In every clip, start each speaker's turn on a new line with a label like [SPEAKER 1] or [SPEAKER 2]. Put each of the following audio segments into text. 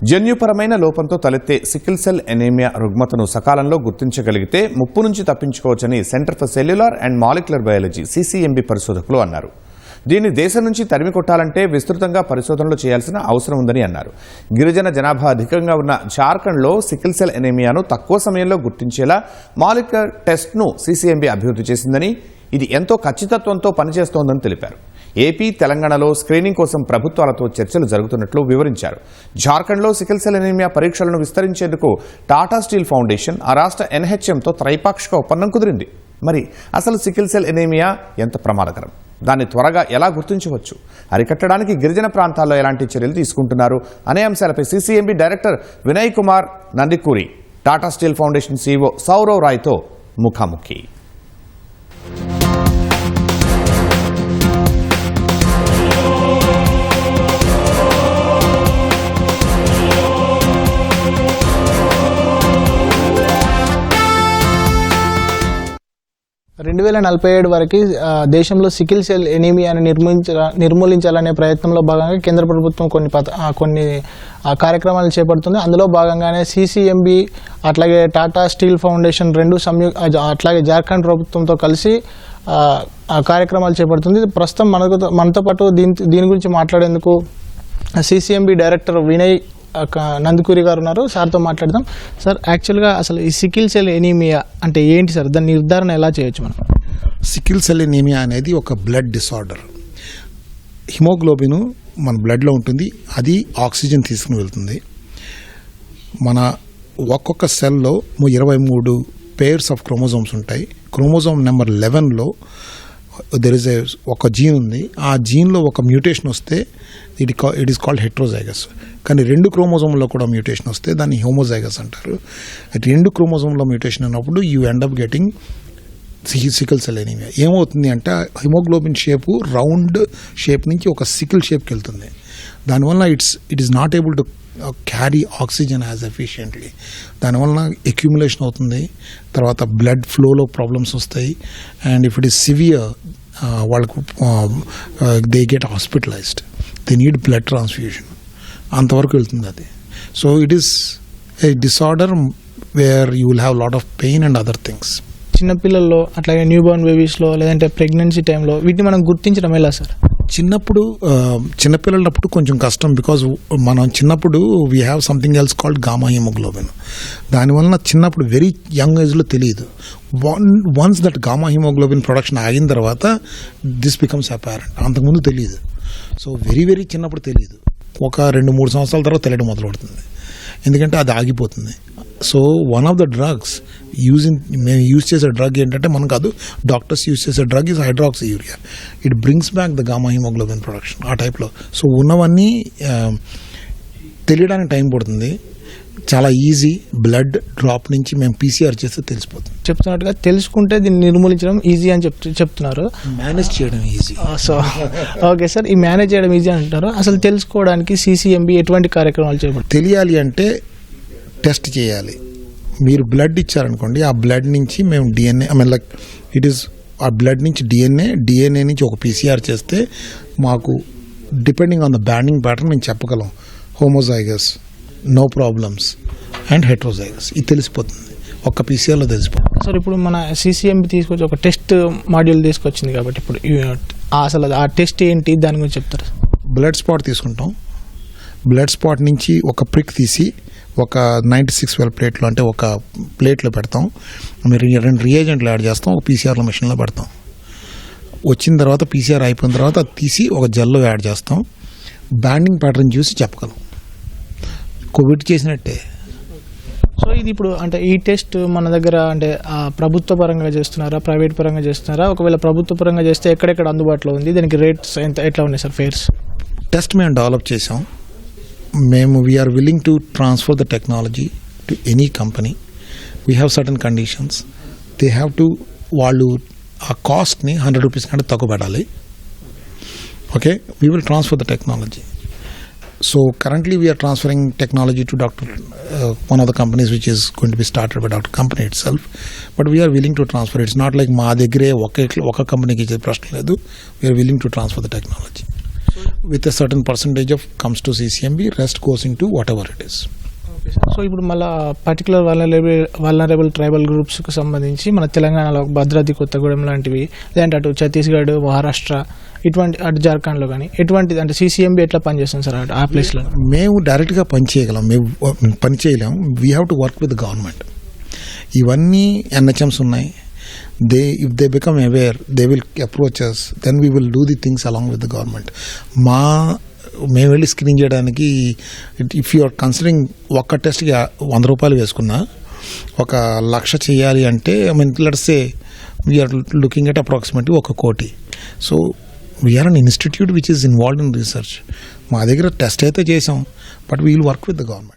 [SPEAKER 1] జన్యుపరమైన లోపంతో తలెత్తే సికిల్ సెల్ ఎనీమియా రుగ్మతను సకాలంలో గుర్తించగలిగితే ముప్పు నుంచి తప్పించుకోవచ్చని centre for cellular and molecular biology (CCMB) పరిశోధకులు అన్నారు. దీన్ని దేశం నుంచి తరిమి కొట్టాలంటే విస్తృతంగా పరిశోధనలు చేయాల్సిన అవసరం ఉందని అన్నారు. గిరిజన జనాభా అధికంగా ఉన్న జార్ఖండ్లో సికిల్ సెల్ ఎనీమియాను తక్కువ సమయంలో గుర్తించేలా మాలిక్యులర్ టెస్ట్ను CCMB అభివృద్ధి చేసిందని, ఇది ఎంతో ఖచ్చితత్వంతో పనిచేస్తోందని తెలిపారు. ఏపీ, తెలంగాణలో స్క్రీనింగ్ కోసం ప్రభుత్వాలతో చర్చలు జరుగుతున్నట్లు వివరించారు. జార్ఖండ్లో సికిల్ సెల్ ఎనీమియా పరీక్షలను విస్తరించేందుకు టాటా స్టీల్ ఫౌండేషన్ ఆ రాష్ట్ర NHMతో త్రైపాక్షిక ఒప్పందం కుదిరింది. మరి అసలు సికిల్ సెల్ ఎనీమియా ఎంత ప్రమాదకరం, దాన్ని త్వరగా ఎలా గుర్తించవచ్చు, అరికట్టడానికి గిరిజన ప్రాంతాల్లో ఎలాంటి చర్యలు తీసుకుంటున్నారు అనే అంశాలపై CCMB director Vinay Kumar Nandikuri Tata Steel Foundation CEO Sourav రాయ్తో ముఖాముఖి.
[SPEAKER 2] 2047 వరకు దేశంలో సికిల్ సెల్ ఎనీమియాను నిర్మూలించాలనే ప్రయత్నంలో భాగంగా కేంద్ర ప్రభుత్వం కొన్ని కార్యక్రమాలు చేపడుతుంది. అందులో భాగంగానే CCMB అట్లాగే టాటా స్టీల్ ఫౌండేషన్ అట్లాగే జార్ఖండ్ ప్రభుత్వంతో కలిసి కార్యక్రమాలు చేపడుతుంది. ప్రస్తుతం మనతో పాటు దీని గురించి మాట్లాడేందుకు CCMB డైరెక్టర్ వినయ్ నందికూరి గారు ఉన్నారు. సార్తో మాట్లాడదాం. సార్, యాక్చువల్గా అసలు ఈ సికిల్ సెల్ ఎనీమియా అంటే ఏంటి సార్? దాని నిర్ధారణ ఎలా చేయొచ్చు మనం?
[SPEAKER 3] సికిల్ సెల్ ఎనీమియా అనేది ఒక బ్లడ్ డిసార్డర్. హిమోగ్లోబిన్ మన బ్లడ్లో ఉంటుంది, అది ఆక్సిజన్ తీసుకుని వెళ్తుంది. మన ఒక్కొక్క సెల్లో 23 పేర్స్ ఆఫ్ క్రోమోజోమ్స్ ఉంటాయి. క్రోమోజోమ్ నెంబర్ 11లో ఒక జీన్ ఉంది. ఆ జీన్లో ఒక మ్యూటేషన్ వస్తే ఇట్ ఈస్ కాల్డ్ హెట్రోజైగస్. కానీ 2 క్రోమోజోమ్లో కూడా మ్యూటేషన్ వస్తే దాన్ని హోమోజైగస్ అంటారు. 2 క్రోమోజోమ్లో మ్యూటేషన్ అన్నప్పుడు you end up getting sickle cell anaemia. ఏమవుతుంది అంటే హిమోగ్లోబిన్ షేపు రౌండ్ షేప్ నుంచి ఒక సికిల్ షేప్కి వెళ్తుంది. దానివల్ల it is not able to carry oxygen as efficiently. దానివల్ల అక్యుములేషన్ అవుతుంది. తర్వాత బ్లడ్ ఫ్లోలో ప్రాబ్లమ్స్ వస్తాయి. And if it is severe వాళ్ళకు they get hospitalised, they need blood transfusion. అంతవరకు వెళ్తుంది అది. So it is a disorder where you will have lot of pain and other things.
[SPEAKER 2] చిన్నపిల్లల్లో అట్లాగే న్యూ బోర్న్ బేబీస్లో లేదంటే pregnancy టైంలో వీటిని మనం గుర్తించడం ఎలా సార్?
[SPEAKER 3] చిన్నపిల్లలప్పుడు కొంచెం కష్టం. బికాజ్ మనం చిన్నప్పుడు we have something else called gamma haemoglobin. దానివల్ల చిన్నప్పుడు వెరీ యంగ్ ఏజ్లో తెలియదు. Once that gamma haemoglobin production ఆగిన తర్వాత దిస్ బికమ్స్ అపారెంట్. అంతకుముందు తెలియదు. సో వెరీ చిన్నప్పుడు తెలియదు. ఒక 2-3 సంవత్సరాల తర్వాత తెలియడం మొదలుపడుతుంది. ఎందుకంటే అది ఆగిపోతుంది. So one of the drugs మేము యూజ్ చేసే డ్రగ్ ఏంటంటే, మనం కాదు, డాక్టర్స్ యూజ్ చేసే drug is hydroxyurea. It brings back the gamma haemoglobin production ఆ టైప్లో. సో ఉన్నవన్నీ తెలియడానికి టైం పడుతుంది. చాలా ఈజీ. బ్లడ్ డ్రాప్ నుంచి మేము PCR చేస్తే తెలిసిపోతుంది.
[SPEAKER 2] చెప్తున్నట్టుగా తెలుసుకుంటే దీన్ని నిర్మూలించడం ఈజీ అని చెప్తున్నారు.
[SPEAKER 3] మేనేజ్ చేయడం ఈజీ.
[SPEAKER 2] సో ఓకే సార్, ఈ మేనేజ్ చేయడం ఈజీ అంటారు. అసలు తెలుసుకోవడానికి CCMB ఎటువంటి కార్యక్రమాలు చేపడుతుంది?
[SPEAKER 3] తెలియాలి అంటే టెస్ట్ చేయాలి. మీరు బ్లడ్ ఇచ్చారనుకోండి, ఆ బ్లడ్ నుంచి మేము DNA ఆ బ్లడ్ నుంచి DNA నుంచి ఒక PCR చేస్తే మాకు depending on the banding pattern మేము చెప్పగలం homozygous, no problems and heterozygous. ఇది తెలిసిపోతుంది, ఒక్క PCRలో తెలిసిపోతుంది.
[SPEAKER 2] సార్, ఇప్పుడు మన CCMB తీసుకొచ్చి ఒక టెస్ట్ మాడ్యూల్ తీసుకొచ్చింది కాబట్టి ఇప్పుడు అసలు ఆ టెస్ట్ ఏంటి, దాని గురించి చెప్తారు?
[SPEAKER 3] బ్లడ్ స్పాట్ తీసుకుంటాం. బ్లడ్ స్పాట్ నుంచి ఒక ప్రిక్ తీసి ఒక 96 well ప్లేట్లో, అంటే ఒక ప్లేట్లో పెడతాం. మీరు 2 రియేజెంట్లు యాడ్ చేస్తాం, ఒక PCRలో మెషిన్లో పెడతాం. వచ్చిన తర్వాత PCR అయిపోయిన తర్వాత అది తీసి ఒక జెల్లో యాడ్ చేస్తాం. బ్యాండింగ్ ప్యాటర్న్ చూసి చెప్పగలం. కోవిడ్ చేసినట్టే.
[SPEAKER 2] సో ఇది ఇప్పుడు అంటే ఈ టెస్ట్ మన దగ్గర అంటే ప్రభుత్వ పరంగా చేస్తున్నారా, ప్రైవేట్ పరంగా చేస్తున్నారా? ఒకవేళ ప్రభుత్వ పరంగా చేస్తే ఎక్కడెక్కడ అందుబాటులో ఉంది, దానికి రేట్స్ ఎట్లా ఉన్నాయి సార్, ఫేర్స్?
[SPEAKER 3] టెస్ట్ మేము డెవలప్ చేసాం. We're willing to transfer the technology to any company. We have certain conditions. They have to, వాళ్ళు ఆ కాస్ట్ని 100 రూపీస్ కంటే తక్కువ పెట్టాలి. Okay, we will transfer the technology. So currently we are transferring technology to one of the companies which is going to be started by Dr. Company itself. But we are willing to transfer. It's not like మా దగ్గరే ఒక కంపెనీకి ఇచ్చే ప్రశ్న లేదు. We are willing to transfer the technology. with a certain percentage of comes to CCMB, rest goes into whatever it is.
[SPEAKER 2] So ఇప్పుడు మళ్ళీ particular vulnerable tribal గ్రూప్స్కి సంబంధించి మన తెలంగాణలో భద్రాద్రి కొత్తగూడెం లాంటివి లేదంటే అటు ఛత్తీస్గఢ్ మహారాష్ట్ర ఇటువంటి అటు జార్ఖండ్లో కానీ ఎటువంటిది అంటే CCMB ఎట్లా పనిచేస్తుంది సార్ ఆ ప్లేస్లో?
[SPEAKER 3] మేము డైరెక్ట్గా పని చేయగలం, మేము పని చేయలేం. We have to work with government. ఇవన్నీ NHMs ఉన్నాయి. If they become aware, they will approach us, then we will do the things along with the government. మేము వెళ్ళి స్క్రీన్ చేయడానికి ఇఫ్ యు ఆర్ కన్సిడరింగ్ ఒక్క టెస్ట్కి 100 రూపాయలు వేసుకున్నా 1,00,000 చేయాలి అంటే let's say we're looking at approximately 1 కోటి. So we're an institute which is involved in research. మా దగ్గర టెస్ట్ అయితే చేసాం, but we will work with the government.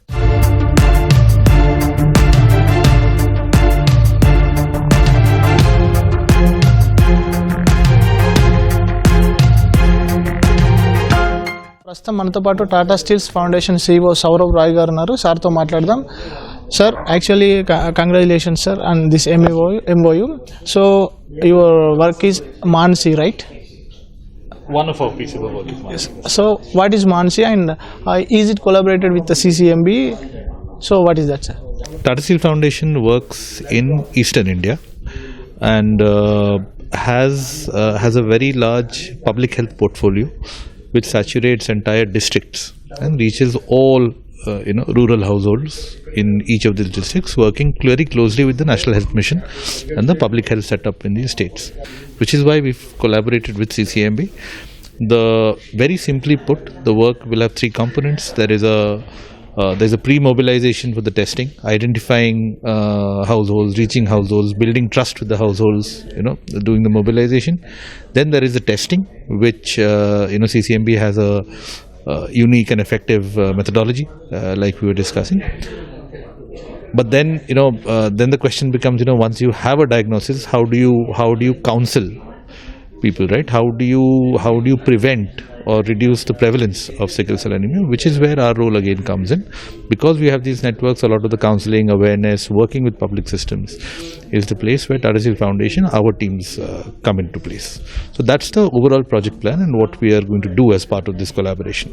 [SPEAKER 2] ప్రస్తుతం మనతో పాటు Tata steels foundation CEO Sourav Roy గారు ఉన్నారు. సార్తో మాట్లాడదాం. Sir, actually congratulations sir on this MOU. So your work is మాన్సీ, right?
[SPEAKER 4] One of our pieces of work is Mansi.
[SPEAKER 2] So what is Mansi and is it collaborated with the CCMB? So what is that, sir?
[SPEAKER 4] Tata Steel Foundation works in Eastern India and has a very large public health portfolio which saturates entire districts and reaches all rural households in each of these districts, working very closely with the National Health Mission and the public health setup in these states, which is why we've collaborated with CCMB. Very simply put, the work will have 3 components. There's a pre-mobilization for the testing, identifying households, reaching households, building trust with the households, doing the mobilization. Then there is the testing, which CCMB has a unique and effective methodology, like we were discussing. But then then the question becomes, once you have a diagnosis, how do you counsel people, right? How do you prevent or reduce the prevalence of sickle cell anemia, which is where our role again comes in. Because we have these networks, a lot of the counseling, awareness, working with public systems is the place where Tata Steel Foundation, our teams come into place. So that's the overall project plan and what we are going to do as part of this collaboration.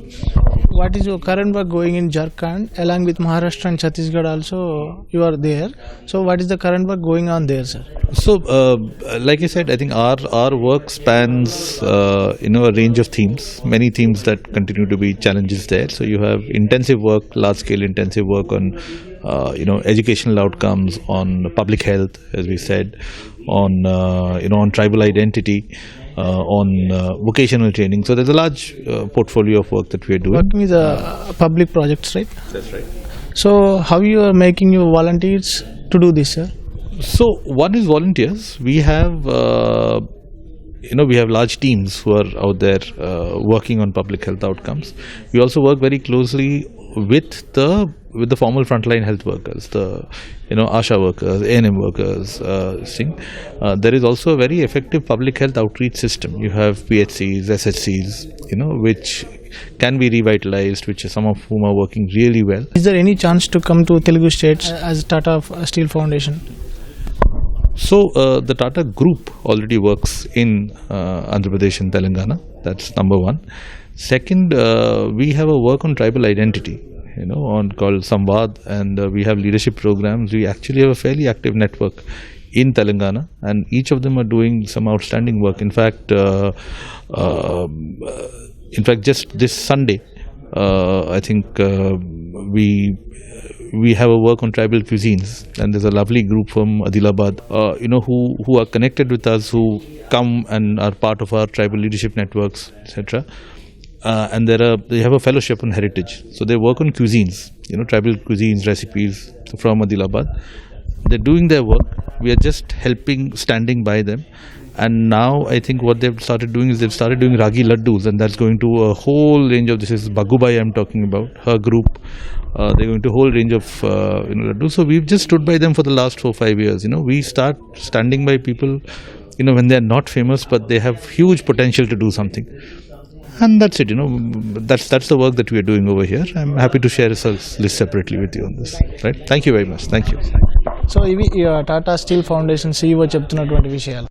[SPEAKER 2] What is your current work going in Jharkhand along with Maharashtra and Chhattisgarh also? You are there. So what is the current work going on there, sir?
[SPEAKER 4] So like I said, I think our work spans a range of themes, many themes that continue to be challenges there. So you have intensive work, large scale intensive work on educational outcomes, on public health, as we said, on tribal identity, on vocational training. So there's a large portfolio of work that we are doing.
[SPEAKER 2] Working with public projects, right?
[SPEAKER 4] That's right.
[SPEAKER 2] So how you are making your volunteers to do this, sir?
[SPEAKER 4] So one is volunteers. We have we have large teams who are out there working on public health outcomes. We also work very closely with the formal frontline health workers, the ASHA workers, ANM workers. There is also a very effective public health outreach system. You have PHCs, SHCs, which can be revitalized, which some of whom are working really well.
[SPEAKER 2] Is there any chance to come to Telugu states as Tata Steel Foundation?
[SPEAKER 4] So the Tata Group already works in Andhra Pradesh and Telangana. That's number one. Second, we have a work on tribal identity, called Samvad, and we have leadership programs. We actually have a fairly active network in Telangana, and each of them are doing some outstanding work. In fact, just this Sunday, I think we have a work on tribal cuisines, and there's a lovely group from Adilabad, who are connected with us, who come and are part of our tribal leadership networks, etc. And they have a fellowship on heritage, so they work on cuisines, tribal cuisines, recipes from Adilabad. They're doing their work. We are just helping, standing by them. And now I think what they've started doing is they've started doing ragi laddus, and that's going to a whole range of, this is Bagubai I'm talking about, her group. They're going to a whole range of laddus. So we've just stood by them for the last 4-5 years. We start standing by people, when they're not famous, but they have huge potential to do something. And that's it, that's the work that we are doing over here. I'm happy to share results list separately with you on this. Right? Thank you very much. Thank you.
[SPEAKER 2] So ఇవి Tata Steel Foundation CEO చెప్తున్నటువంటి విషయాలు.